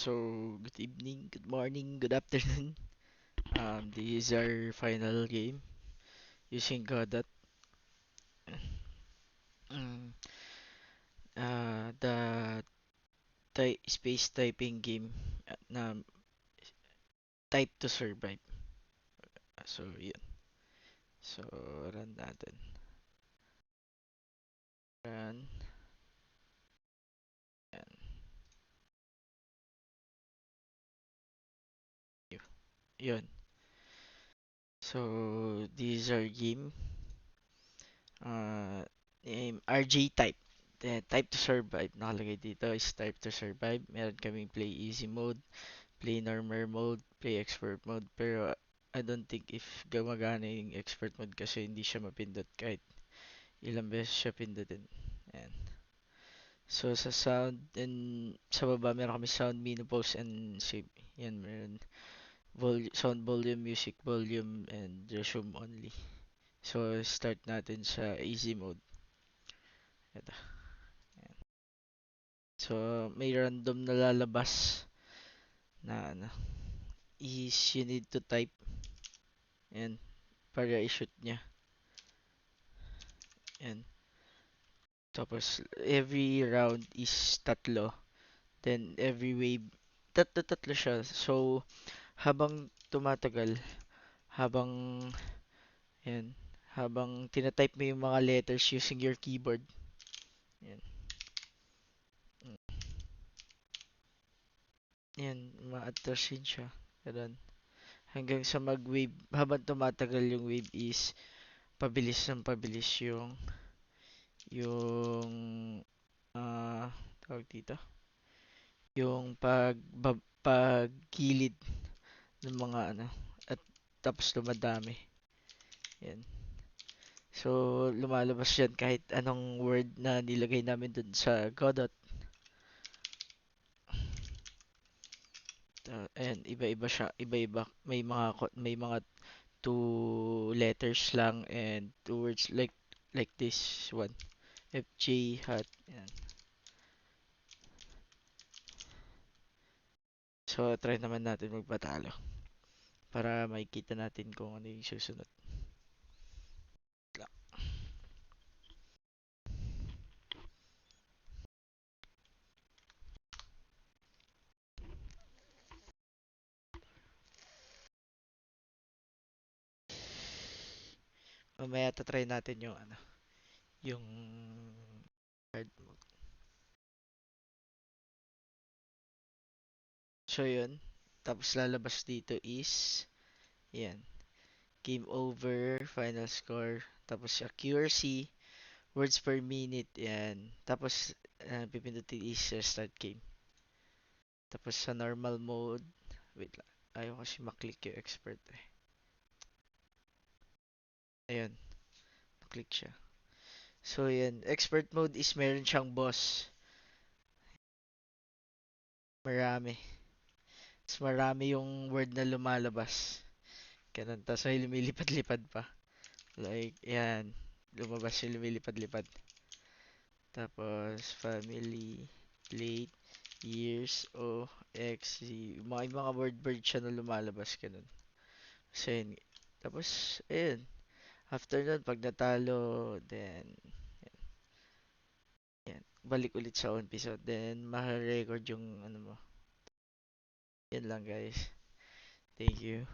So, good evening, good morning, good afternoon. This is our final game using Godot. Mm, the space typing game na Type to Survive. So, yun. So, run natin. Run. Yan. Yun. So, this is our game. Uh, Name RJ Type. Type to Survive. Nakalagay dito is Type to Survive. Meron kaming play easy mode, play normal mode, play expert mode. Pero I don't think if gumagana yung expert mode kasi hindi siya mapindot kahit ilang beses siya pindutin. Ayan. So sa sound and sa baba meron kami sound, menu, pause, and save. Yan, meron sound volume, music volume, and resume only. So start natin sa easy mode. Ito. Ayan. So may random na lalabas na ano, is you need to type. Ayan, para i-shoot niya. Ayan. Tapos, every round is tatlo. Then, every wave, tatlo siya. So, habang tumatagal, habang, yan, habang tinatype mo yung mga letters using your keyboard, yan, mm, yan, ma-atrasin siya. Ganun. Hanggang sa mag-wave, habang tumatagal yung wave is, pabilis ng pabilis yung, tawag dito, yung paggilid ng mga ano, at tapos dumadami. Yan. So, lumalabas yan kahit anong word na nilagay namin dun sa Godot. Ayan, iba-iba siya, iba-iba. May mga two letters lang and two words like this one. FJ hat. Yan. So, try naman natin magpatalo para makikita natin kung ano yung susunod. Mamaya try natin yung ano, yung card mo. So, yun. Tapos lalabas dito is, yan, game over, final score, tapos accuracy, words per minute, yan. Tapos, pipindutin is start game. Tapos sa normal mode, wait lang, ayaw kasi maklik yung expert eh. Ayun, maklik siya. So, yan, expert mode is meron siyang boss. Marami. Mas marami yung word na lumalabas. Ganun, tapos may lumilipad-lipad pa. Like, yan, lumabas yung lumilipad-lipad. Tapos, family, late, years, O, X, Z. Mga word siya na lumalabas ganun. So, yun. Tapos, ayun. After nun, pag natalo, then, yan. Balik ulit sa episode. Then, maka-record yung ano mo. Yan lang, guys. Thank you.